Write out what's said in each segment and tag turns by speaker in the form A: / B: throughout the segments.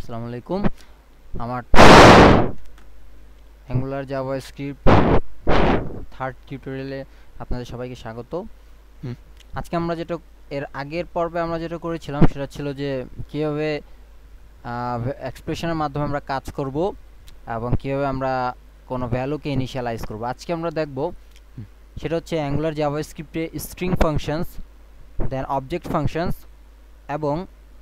A: আসসালামু আলাইকুম। আমার অ্যাঙ্গুলার জাভাস্ক্রিপ্ট থার্ড টিউটোরিয়ালে আপনাদের সবাইকে স্বাগত। আজকে আমরা যেটা এর আগের পর্বে আমরা যেটা করেছিলাম সেটা ছিল যে কীভাবে এক্সপ্রেশনের মাধ্যমে আমরা কাজ করব এবং কীভাবে আমরা কোনো ভ্যালুকে ইনিশিয়ালাইজ করব। আজকে আমরা দেখব সেটা হচ্ছে অ্যাঙ্গুলার জাভাস্ক্রিপ্টে string functions, then object functions এবং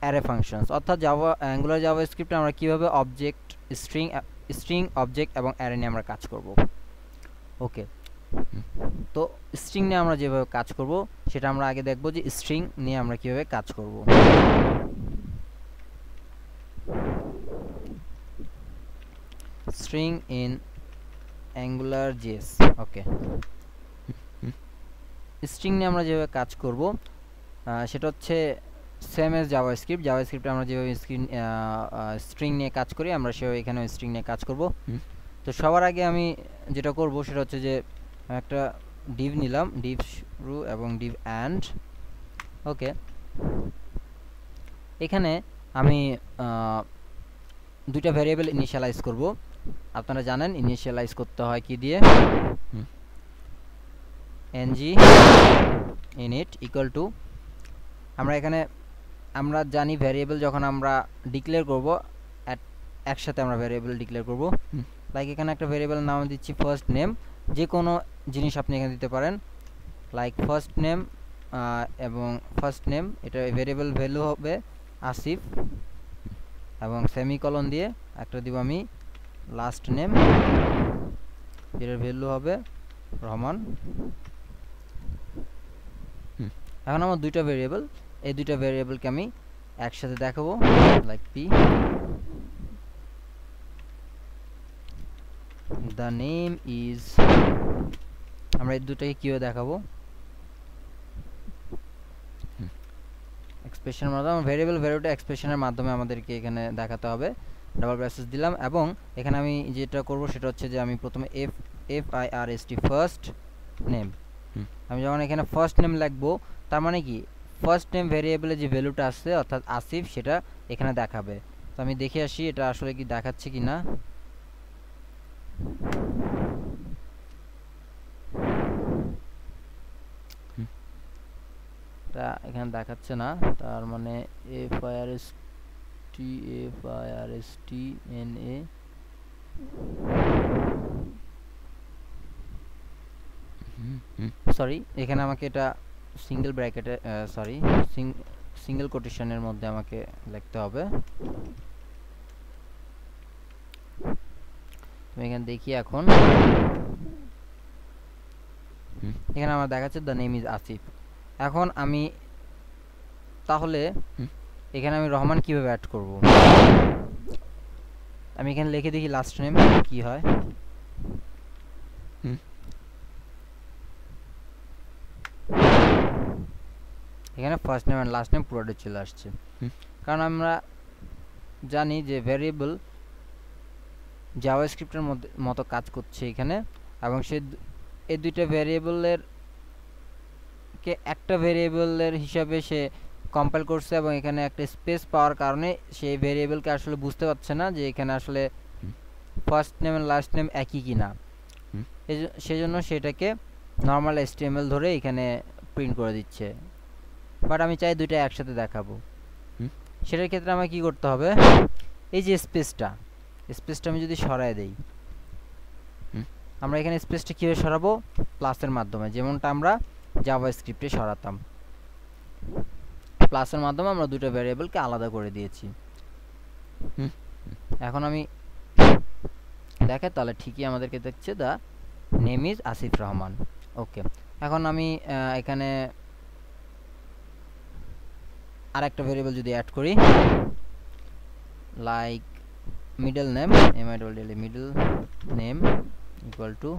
A: অ্যারে ফাংশনস। অর্থাৎ অ্যাঙ্গুলার জাভাস্ক্রিপ্টে আমরা কীভাবে অবজেক্ট, স্ট্রিং অবজেক্ট এবং অ্যারে নিয়ে আমরা কাজ করব। ওকে, তো স্ট্রিং নিয়ে আমরা যেভাবে কাজ করব সেটা আমরা আগে দেখব যে স্ট্রিং নিয়ে আমরা কীভাবে কাজ করব। String in angular JS. Okay, string নিয়ে আমরা যেভাবে কাজ করব সেটা হচ্ছে সেম এজ জাভাস্ক্রিপ্টে আমরা যেভাবে স্ট্রিং নিয়ে কাজ করি আমরা সেভাবে এখানে স্ট্রিং নিয়ে কাজ করব। তো সবার আগে আমি যেটা করব সেটা হচ্ছে যে একটা ডিভ নিলাম, ডিভ শুরু এবং ডিভ অ্যান্ড। ওকে, এখানে আমি দুইটা ভ্যারিয়েবল ইনিশিয়ালাইজ করব। আপনারা জানেন ইনিশিয়ালাইজ করতে হয় কি দিয়ে, ng init ইকুয়াল টু, আমরা এখানে আমরা জানি ভ্যারিয়েবল যখন আমরা ডিক্লেয়ার করব একসাথে আমরা ভ্যারিয়েবল ডিক্লেয়ার করব। লাইক এখানে একটা ভ্যারিয়েবল নাম দিচ্ছি ফার্স্ট নেম, যে কোনো জিনিস আপনি এখানে দিতে পারেন, লাইক ফার্স্ট নেম এবং ফার্স্ট নেম এটা ভ্যারিয়েবল ভ্যালু হবে আসিফ এবং সেমিকলন দিয়ে একটা দিব আমি লাস্ট নেম, যেটার ভ্যালু হবে রহমান। এখন আমার দুইটা ভ্যারিয়েবল, এই দুইটা ভ্যারিয়েবলকে আমি একসাথে দেখাবো, like P the name is, আমরা এই দুটাকে কিভাবে দেখাবো এক্সপ্রেশনের মাধ্যমে, ভ্যারিয়েবল ভ্যালুটা এক্সপ্রেশনের মাধ্যমে আমাদেরকে এখানে দেখাতে হবে। ডাবল ব্রেসেস দিলাম এবং এখানে আমি যেটা করব সেটা হচ্ছে যে আমি প্রথমে FIRST ফার্স্ট নেম, আমি যখন এখানে ফার্স্ট নেম লিখবো তার মানে কি ফার্স্ট নেম ভ্যারিয়েবলে যে ভ্যালুটা আছে অর্থাৎ আসিফ সেটা এখানে দেখাবে। তো আমি দেখে আসি এটা আসলে কি দেখাচ্ছে কি না। এটা এখানে দেখাচ্ছে না, তার মানে FIRSTNA সরি, এখানে আমাকে এটা সিঙ্গেল ব্র্যাকেটে সরি সিঙ্গেল কোটেশনের মধ্যে আমাকে লিখতে হবে। আমি এখানে দেখি, এখন এখানে আমার দেখাচ্ছে দ্য নেম ইজ আসিফ। এখন আমি তাহলে এখানে আমি রহমান কিভাবে অ্যাড করব, আমি এখানে লিখে দেখি লাস্ট নেম কি হয়। এখানে first name and last name পুরোটা চলে আসছে, কারণ আমরা জানি যে ভ্যারিয়েবল জাভাস্ক্রিপ্টের মতো কাজ করছে এখানে, এবং এই দুইটা ভ্যারিয়েবলের কে একটা ভ্যারিয়েবলের হিসাবে সে কম্পাইল করছে এবং এখানে একটা স্পেস পাওয়ার কারণে সেই ভ্যারিয়েবলকে আসলে বুঝতে পারছে না যে এখানে আসলে first name and last name একই কিনা, সেজন্য সেটাকে নর্মাল HTML ধরে এখানে প্রিন্ট করে দিচ্ছে। বাট আমি চাই দুইটা একসাথে দেখাবো, সেটার ক্ষেত্রে আমাকে কি করতে হবে, এই যে স্পেসটা আমি যদি সরায় দেই, আমরা এখানে স্পেসটা কিভাবে সরাবো, প্লাসের মাধ্যমে, যেমনটা আমরা জাভাস্ক্রিপ্টে সরাতাম। প্লাসের মাধ্যমে আমরা দুটো ভ্যারিয়েবলকে আলাদা করে দিয়েছি। এখন আমি দেখে তাহলে ঠিকই আমাদেরকে দেখছে the name is Asif Rahman. Okay, এখন আমি এখানে আরেকটা ভ্যারিয়েবল যদি অ্যাড করি, like middle name, middle name equal to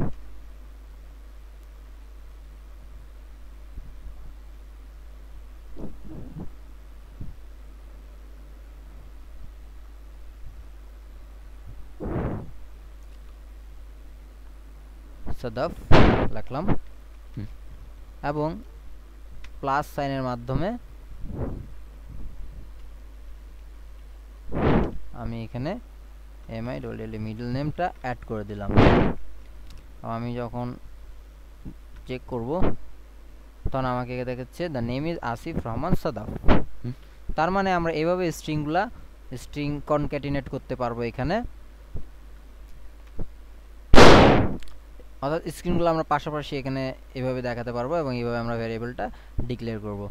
A: Sadaf লিখলাম এবং প্লাস সাইনের মাধ্যমে আমি এখানে MILL মিডল নেমটা অ্যাড করে দিলাম। আমি যখন চেক করব তখন আমাকে দেখাচ্ছে the name is Asif Rahman Sadaf. তার মানে আমরা এভাবে স্ট্রিং কনক্যাটিনেট করতে পারবো এখানে, অর্থাৎ স্ট্রিংগুলো আমরা পাশাপাশি এখানে এভাবে দেখাতে পারবো এবং এইভাবে আমরা ভ্যারিয়েবলটা ডিক্লেয়ার করব।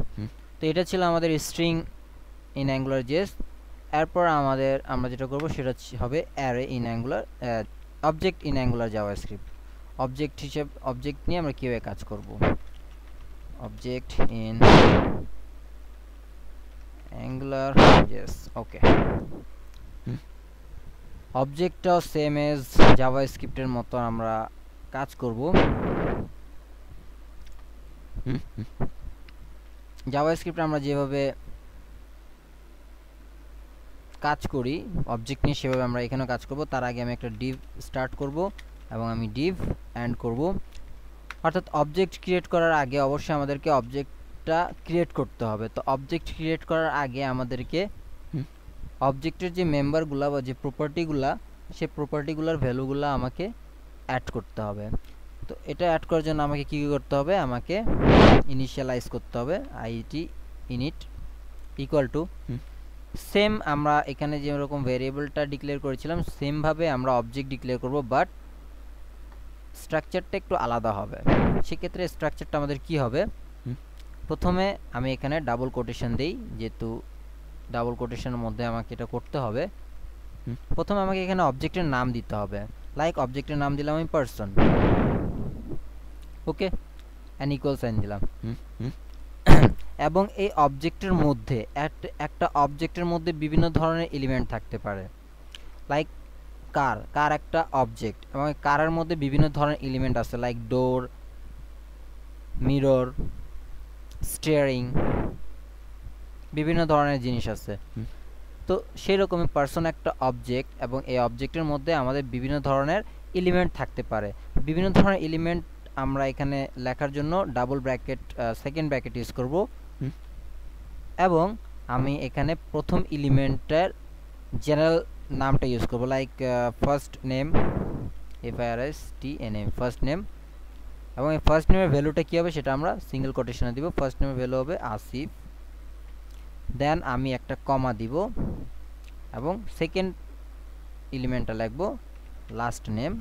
A: তো এটা ছিল আমাদের স্ট্রিং ইন অ্যাঙ্গুলার জেস। এরপর আমরা যেটা করব সেটা হবে array in angular object in angular javascript. Object নিয়ে আমরা কিভাবে কাজ করব। Object in angular JS, okay. অবজেক্টটাও সেম এজ জাভাস্ক্রিপ্টের মতো আমরা কাজ করব। জাভাস্ক্রিপ্টে আমরা যেভাবে কাজ করি অবজেক্ট নিয়ে সেভাবে আমরা এখানেও কাজ করব। তার আগে আমি একটা ডিভ স্টার্ট করব এবং আমি ডিভ এন্ড করব। অর্থাৎ অবজেক্ট ক্রিয়েট করার আগে অবশ্যই আমাদেরকে অবজেক্টটা ক্রিয়েট করতে হবে। তো অবজেক্ট ক্রিয়েট করার আগে আমাদেরকে অবজেক্টের যে মেম্বারগুলা বা যে প্রপার্টিগুলা সেই প্রপার্টিগুলার ভ্যালুগুলা আমাকে অ্যাড করতে হবে। তো এটা অ্যাড করার জন্য আমাকে কী করতে হবে, আমাকে ইনিশিয়ালাইজ করতে হবে IT init equal to same আমরা এখানে যেরকম ভ্যারিয়েবলটা ডিক্লেয়ার করেছিলাম সেমভাবে আমরা অবজেক্ট ডিক্লেয়ার করব, বাট স্ট্রাকচারটা একটু আলাদা হবে। সেক্ষেত্রে স্ট্রাকচারটা আমাদের কি হবে, প্রথমে আমি এখানে ডাবল কোটেশন দেই, যেহেতু ডাবল কোটেশনের মধ্যে আমাকে এটা করতে হবে। প্রথমে আমাকে এখানে অবজেক্টের নাম দিতে হবে, লাইক অবজেক্টের নাম দিলাম আমি person, okay, an equal sign দিলাম। এবং এই অবজেক্টের মধ্যে একটা অবজেক্টের মধ্যে বিভিন্ন ধরনের এলিমেন্ট থাকতে পারে, লাইক কার একটা অবজেক্ট এবং কারের মধ্যে বিভিন্ন ধরনের এলিমেন্ট আছে, লাইক ডোর, মিরর, স্টিয়ারিং, বিভিন্ন ধরনের জিনিস আছে। তো সেই রকমই পারসন একটা অবজেক্ট এবং এই অবজেক্টের মধ্যে আমাদের বিভিন্ন ধরনের এলিমেন্ট থাকতে পারে। বিভিন্ন ধরনের এলিমেন্ট আমরা এখানে লেখার জন্য double bracket second bracket use করব এবং আমি এখানে প্রথম এলিমেন্টের জেনারেল নামটা ইউজ করব, like first name, FIRSTNAME, first name. এবং এই ফার্স্ট নেমের ভ্যালুটা কী হবে সেটা আমরা সিঙ্গেল কোটেশনে দিব। ফার্স্ট নেমের ভ্যালু হবে আসিফ, দেন আমি একটা কমা দিব এবং সেকেন্ড এলিমেন্টটা লিখব লাস্ট নেম,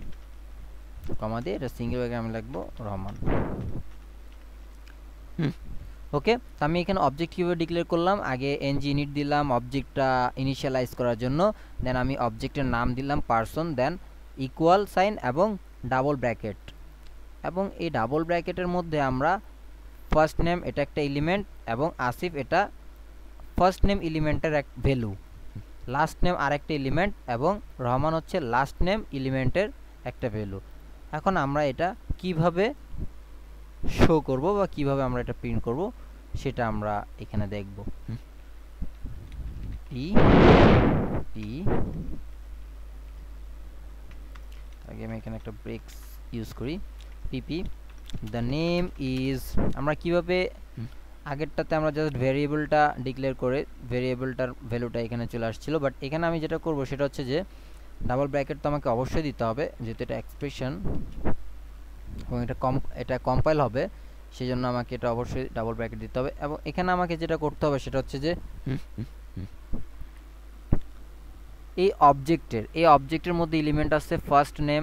A: কমা দিয়ে এটা সিঙ্গেল ব্র্যাকেটে আমি লিখব রহমান। ওকে, তো আমি এখানে অবজেক্ট কীভাবে ডিক্লেয়ার করলাম, আগে এনজি ইনিট দিলাম অবজেক্টটা ইনিশিয়ালাইজ করার জন্য, দেন আমি অবজেক্টের নাম দিলাম পারসন, দেন ইকুয়াল সাইন এবং ডাবল ব্র্যাকেট। এবং এই ডাবল ব্র্যাকেটের মধ্যে আমরা ফার্স্ট নেম এটা একটা এলিমেন্ট এবং আসিফ এটা ফার্স্ট নেম এলিমেন্টের এক ভ্যালু, লাস্ট নেম আরেকটা এলিমেন্ট এবং রহমান হচ্ছে লাস্ট নেম এলিমেন্টের একটা ভ্যালু। এখন আমরা এটা কিভাবে শো করব বা কিভাবে আমরা এটা প্রিন্ট করব সেটা আমরা এখানে দেখব। আগে আমি এখানে একটা ব্রেকস ইউজ করি, পিপি দ্য নেম ইজ, আমরা কিভাবে আগেরটাতে আমরা জাস্ট ভ্যারিয়েবলটা ডিক্লেয়ার করে ভ্যারিয়েবলটার ভ্যালুটা এখানে চলে আসছিল, বাট এখানে আমি যেটা করব সেটা হচ্ছে যে ডাবল ব্র্যাকেট তো আমাকে অবশ্যই দিতে হবে যেহেতু এটা এক্সপ্রেশন এবং এটা কম্পাইল হবে, সেই জন্য আমাকে এটা অবশ্যই ডাবল ব্র্যাকেট দিতে হবে। এবং এখানে আমাকে যেটা করতে হবে সেটা হচ্ছে যে এই অবজেক্টের মধ্যে এলিমেন্ট আছে ফার্স্ট নেম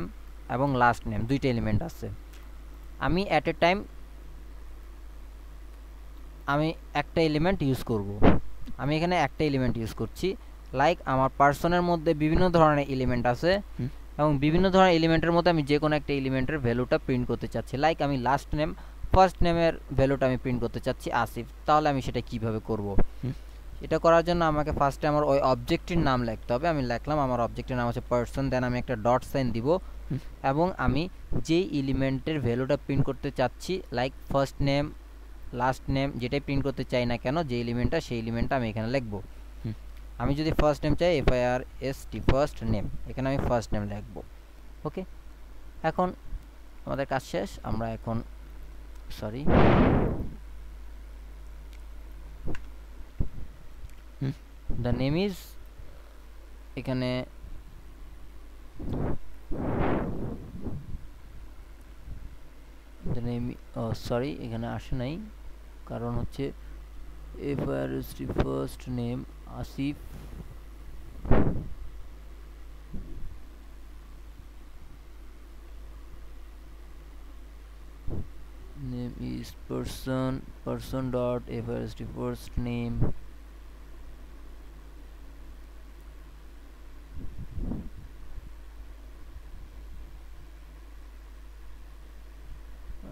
A: এবং লাস্ট নেম, দুইটা এলিমেন্ট আছে। আমি অ্যাট এ টাইম আমি একটা এলিমেন্ট ইউজ করব, আমি এখানে একটা এলিমেন্ট ইউজ করছি, লাইক আমার পার্সনের মধ্যে বিভিন্ন ধরনের এলিমেন্ট আছে এবং বিভিন্ন ধরনের এলিমেন্টের মধ্যে আমি যে কোনো একটা এলিমেন্টের ভ্যালুটা প্রিন্ট করতে চাচ্ছি, লাইক আমি লাস্ট নেম ফার্স্ট নেমের ভ্যালুটা আমি প্রিন্ট করতে চাচ্ছি আসিফ। তাহলে আমি সেটা কিভাবে করব, এটা করার জন্য আমাকে ফার্স্টে আমার ওই অবজেক্টের নাম লিখতে হবে। আমি লিখলাম আমার অবজেক্টের নাম হচ্ছে পারসন, দেন আমি একটা ডট সাইন দিব এবং আমি যেই এলিমেন্টের ভ্যালুটা প্রিন্ট করতে চাচ্ছি, like first name last name যেটাই প্রিন্ট করতে চাই না কেন, যে এলিমেন্টটা সেই এলিমেন্টটা আমি এখানে লিখব। আমি যদি ফার্স্ট নেম চাই FIRST ফার্স্ট নেম, এখানে আমি ফার্স্ট নেম লিখব। ওকে, এখন আমাদের কাজ শেষ। আমরা এখন the name is এখানে সরি এখানে আসে নাই, কারণ হচ্ছে FRST first name Asif, name is person dot FRST first name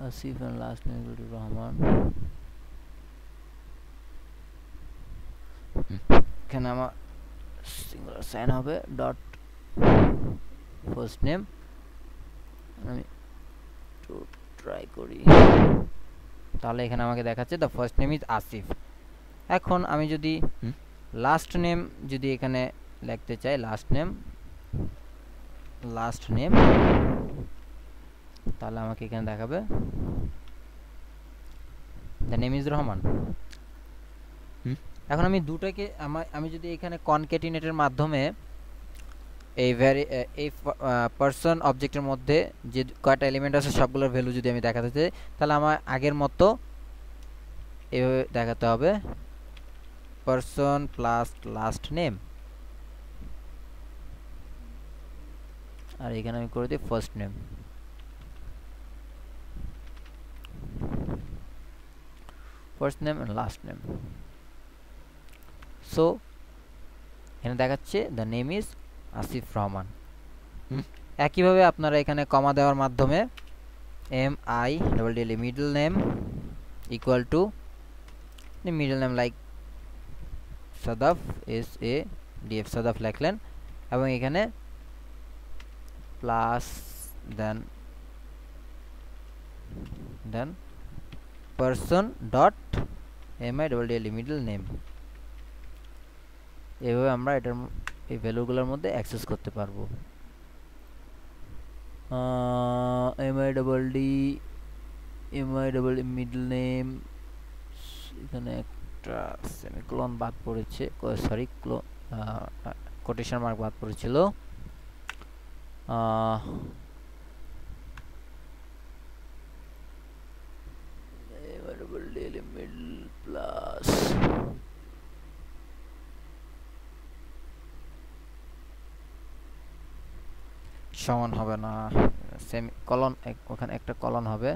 A: Asif and last name will be Rahman. এখানে আমার সিঙ্গুলার সাইন হবে ডট ফার্স্ট নেম, আমি একটু ট্রাই করি, তাহলে এখানে আমাকে দেখাচ্ছে the first name is Asif. এখন আমি যদি লাস্ট নেম যদি এখানে লিখতে চাই, লাস্ট নেম, তাহলে আমাকে এখানে দেখাবে দ্য নেম ইজ রহমান। এখন আমি দুটাকে আমি যদি এখানে কনক্যাটিনেটের মাধ্যমে এই পারসন অবজেক্টের মধ্যে যে কয়টা এলিমেন্ট আছে সবগুলোর ভ্যালু যদি আমি দেখাতে চাই, তাহলে আমার আগের মতো এভাবে দেখাতে হবে পারসন প্লাস লাস্ট নেম, আর এখানে আমি করে দিই first name. First name and last name. So এখানে দেখাচ্ছে the name is Asif Rahman. একইভাবে আপনারা এখানে কমা দেওয়ার মাধ্যমে MIDDL middle name equal to middle name like Sadaf SADF Sadaf লিখলেন, এবং এখানে plus then person dot MIDDL middle name. এভাবে আমরা এটার এই ভ্যালুগুলোর মধ্যে অ্যাক্সেস করতে পারবো। MIDDL মিডল নেম, এখানে একটা সেমিকোলন বাদ পড়েছে, সরি কোটেশন মার্ক বাদ পড়েছিল। MIDDL মিডল প্লাস সমান হবে না, সেমিকোলন ওখানে একটা কলন হবে,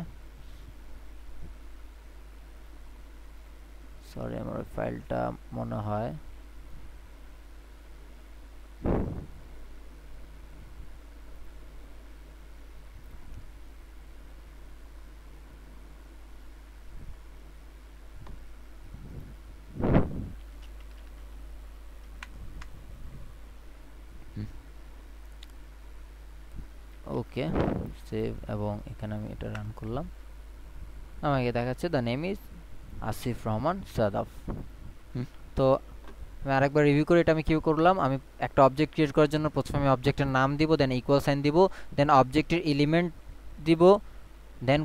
A: সরি আমার ফাইলটা মনে হয় ওকে সেভ, এবং এখানে আমি এটা রান করলাম, আমাকে দেখাচ্ছে the name is Asif Rahman Sadaf. তো আমি আরেকবার রিভিউ করে এটা আমি কি করলাম, আমি একটা অবজেক্ট ক্রিয়েট করার জন্য প্রথমে আমি অবজেক্টের নাম দিব, দেন ইকুয়াল সাইন দিব, দেন অবজেক্টের এলিমেন্ট দিব, দেন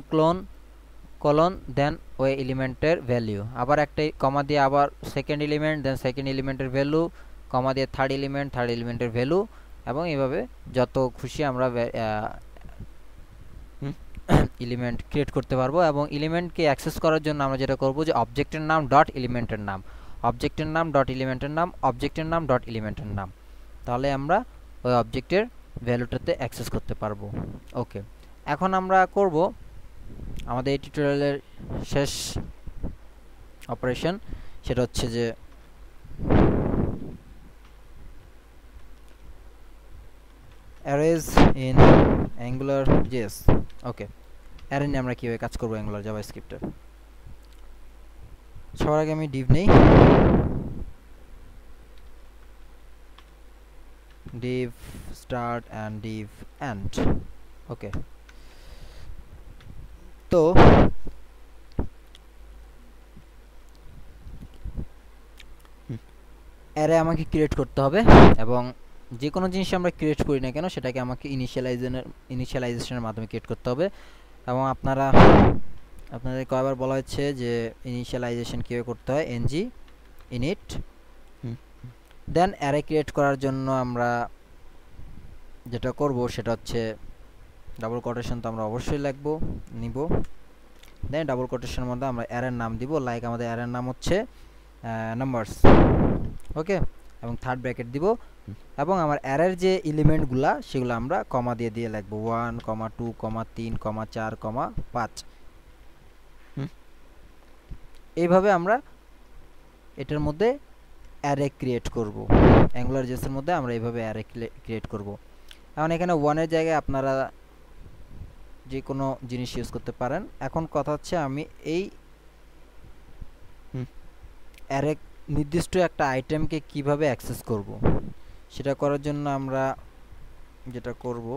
A: কলন, দেন ওই এলিমেন্টের ভ্যালু, আবার একটা কমা দিয়ে আবার সেকেন্ড এলিমেন্ট, দেন সেকেন্ড এলিমেন্টের ভ্যালু, কমা দিয়ে থার্ড এলিমেন্টের ভ্যালু, এবং এইভাবে যত খুশি আমরা এলিমেন্ট ক্রিয়েট করতে পারবো। এবং এলিমেন্টকে অ্যাক্সেস করার জন্য আমরা যেটা করব যে অবজেক্টের নাম ডট এলিমেন্টের নাম, অবজেক্টের নাম ডট এলিমেন্টের নাম, অবজেক্টের নাম ডট এলিমেন্টের নাম, তাহলে আমরা ওই অবজেক্টের ভ্যালুটাতে অ্যাক্সেস করতে পারবো। ওকে, এখন আমরা করব আমাদের এই টিউটোরিয়ালের শেষ অপারেশন, সেটা হচ্ছে যে অ্যারেজ in angular JS. Okay, array নিয়ে আমরা কীভাবে কাজ করবো অ্যাঙ্গুলার জাভাস্ক্রিপ্টে। সবার আগে আমি ডিভ নেই, div start and div end। ওকে, তো অ্যারে আমাকে ক্রিয়েট করতে হবে, এবং যে কোনো জিনিস আমরা ক্রিয়েট করি না কেন সেটাকে আমাকে ইনিশিয়ালাইজেশনের মাধ্যমে ক্রিয়েট করতে হবে। এবং আপনাদের কয়বার বলা হচ্ছে যে ইনিশিয়ালাইজেশন কীভাবে করতে হয়, ng init দেন অ্যারে ক্রিয়েট করার জন্য আমরা যেটা করব সেটা হচ্ছে ডাবল কোটেশন তো আমরা অবশ্যই নিব। দেন ডাবল কোটেশনের মধ্যে আমরা অ্যারের নাম দিব, লাইক আমাদের অ্যারের নাম হচ্ছে নাম্বারস, ওকে, এবং থার্ড ব্র্যাকেট দিব, এবং আমার অ্যারের যে এলিমেন্টগুলা সেগুলো আমরা কমা দিয়ে দিয়ে লিখব 1, 2, 3, 4, 5। এইভাবে আমরা এটার মধ্যে অ্যারে ক্রিয়েট করব। অ্যাঙ্গুলার জেসের মধ্যে আমরা এইভাবে অ্যারে ক্রিয়েট করব। এখন এখানে 1 এর জায়গায় আপনারা যে কোনো জিনিস ইউজ করতে পারেন। এখন কথা হচ্ছে আমি এই অ্যারে নির্দিষ্ট একটা আইটেমকে কিভাবে অ্যাক্সেস করব, সেটা করার জন্য আমরা যেটা করব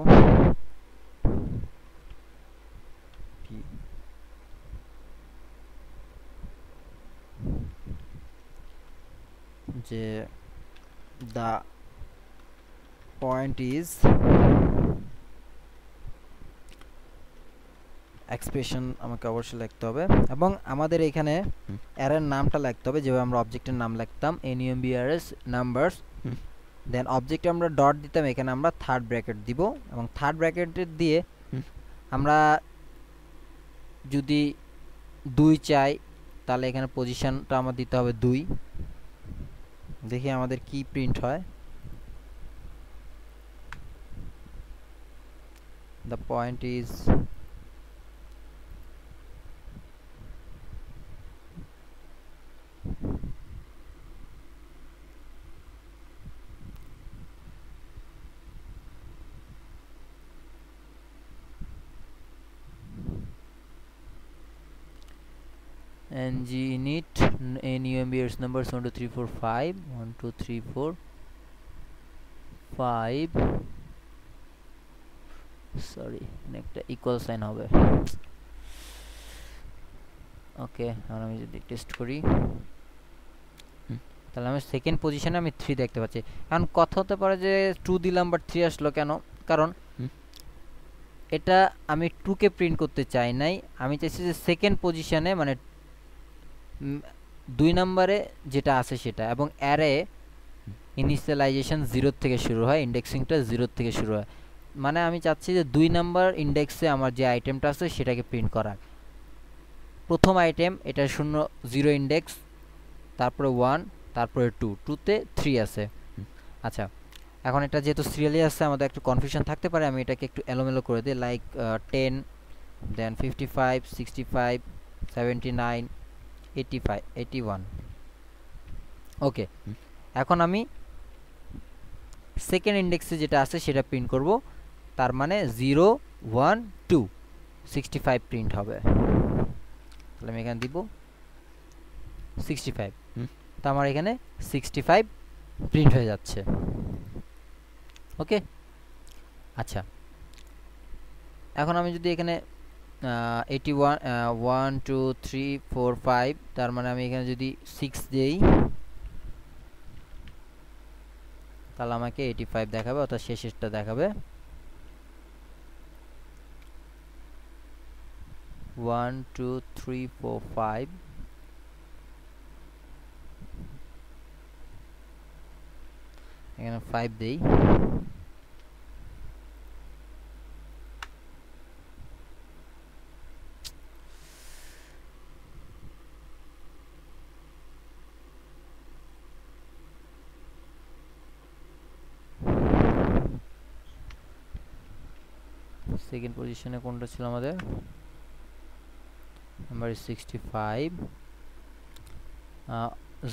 A: যে the point is এক্সপ্রেশন আমাকে অবশ্যই লিখতে হবে, এবং আমাদের এখানে অ্যারের নামটা লিখতে হবে যেভাবে আমরা অবজেক্টের নাম লিখতাম NUMBRS নাম্বারস। দেন অবজেক্টে আমরা ডট দিতাম, এখানে আমরা থার্ড ব্র্যাকেট দিব, এবং থার্ড ব্র্যাকেট দিয়ে আমরা যদি 2 চাই তাহলে এখানে পজিশনটা আমার দিতে হবে 2। দেখি আমাদের কি প্রিন্ট হয়। the point is ng init NUMBRS numbers 1 2 3 4 5 1 2 3 4 5 sorry একটা ইকুয়াল সাইন হবে। ওকে, এখন আমি যদি টেস্ট করি তাহলে আমি সেকেন্ড পজিশনে আমি 3 দেখতে পাচ্ছি। এখন কথা হতে পারে যে 2 দিলাম বাট 3 আসলো কেন, কারণ এটা আমি 2 কে প্রিন্ট করতে চাই নাই, আমি চাইছি যে সেকেন্ড পজিশনে মানে 2 নম্বরে যেটা আছে সেটা, এবং অ্যারে ইনিশিয়ালাইজেশন 0 থেকে শুরু হয়, ইন্ডেক্সিংটা 0 থেকে শুরু হয়, মানে আমি চাচ্ছি যে 2 নাম্বার ইন্ডেক্সে আমার যে আইটেমটা আছে সেটাকে প্রিন্ট করার। প্রথম আইটেম এটা 0 ইন্ডেক্স, তারপরে 1, তারপরে 2, 2তে 3 আছে। আচ্ছা, এখন এটা যেহেতু সিরিয়ালি আছে আমাদের একটু কনফিউশন থাকতে পারে, আমি এটাকে একটু এলোমেলো করে দিই, লাইক 10, দেন 55, 65, 79, 85, 81। ওকে, এখন আমি সেকেন্ড ইন্ডেক্সে যেটা আছে সেটা প্রিন্ট করব, তার মানে 0, 1, 2, 65 প্রিন্ট হবে। তাহলে আমি এখানে দিব 65, তো আমার এখানে 65 প্রিন্ট হয়ে যাচ্ছে। ওকে, আচ্ছা, এখন আমি যদি এখানে 81, 1 2 3 4 5, তার মানে আমি এখানে যদি 6 দেই তাহলে আমাকে 85 দেখাবে, অর্থাৎ শেষেরটা দেখাবে। 1 2 3 4 5, এখানে 5 দেই, সেকেন্ড পজিশনে কোনটা ছিল আমাদের, নাম্বার 65,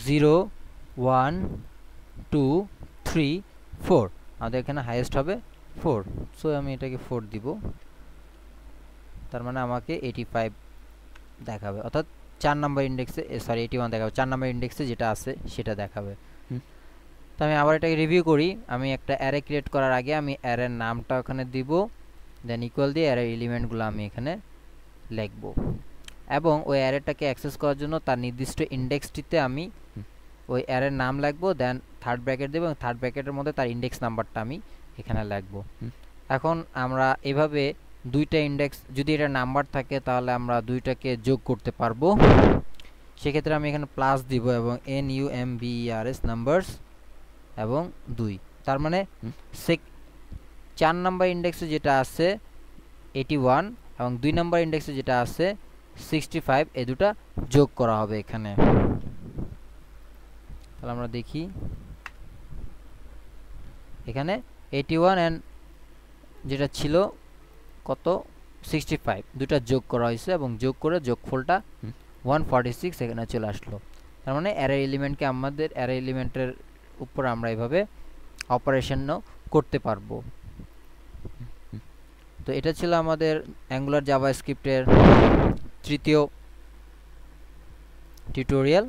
A: 0 1 2 3 4, আমাদের এখানে হাইয়েস্ট হবে 4, সো আমি এটাকে 4 দিব, তার মানে আমাকে 85 দেখাবে, অর্থাৎ 4 নাম্বার ইন্ডেক্সে, সরি 81 দেখাবে, 4 নাম্বার ইন্ডেক্সে যেটা আছে সেটা দেখাবে। তো আমি আবার এটাকে রিভিউ করি। আমি একটা অ্যারে ক্রিয়েট করার আগে আমি অ্যারের নামটা ওখানে দিব, দেন ইকুয়াল দিয়ে অ্যারের এলিমেন্টগুলো আমি এখানে লিখব, এবং ওই অ্যারেটাকে অ্যাক্সেস করার জন্য তার নির্দিষ্ট ইন্ডেক্সটিতে আমি ওই অ্যারের নাম লিখব, দেন থার্ড ব্র্যাকেট দেব, এবং থার্ড ব্র্যাকেটের মধ্যে তার ইন্ডেক্স নাম্বারটা আমি এখানে লিখব। এখন আমরা এভাবে দুইটা ইন্ডেক্স, যদি এটা নাম্বার থাকে তাহলে আমরা দুইটাকে যোগ করতে পারবো। সেক্ষেত্রে আমি এখানে প্লাস দিব এবং NUMBERS নাম্বারস, এবং 2। তার মানে 4 নাম্বার ইন্ডেক্সে যেটা আছে 81 এবং 2 নাম্বার ইন্ডেক্সে যেটা আছে 65, এই দুটা যোগ করা হবে এখানে। তাহলে আমরা দেখি এখানে 81 এন্ড যেটা ছিল কত 65, দুটা যোগ করা হয়েছে এবং যোগ করে যোগফলটা 146 এখানে চলে আসলো। তার মানে অ্যারে এলিমেন্টকে আমাদের অ্যারে এলিমেন্টের উপর আমরা এভাবে অপারেশনও করতে পারবো। তো এটা ছিল আমাদের অ্যাঙ্গুলার জাভাস্ক্রিপ্টের তৃতীয় টিউটোরিয়াল।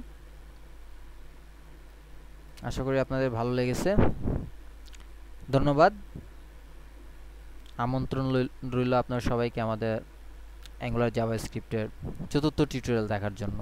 A: আশা করি আপনাদের ভালো লেগেছে। ধন্যবাদ। আমন্ত্রণ রইল আপনার সবাইকে আমাদের অ্যাঙ্গুলার জাভাস্ক্রিপ্টের চতুর্থ টিউটোরিয়াল দেখার জন্য।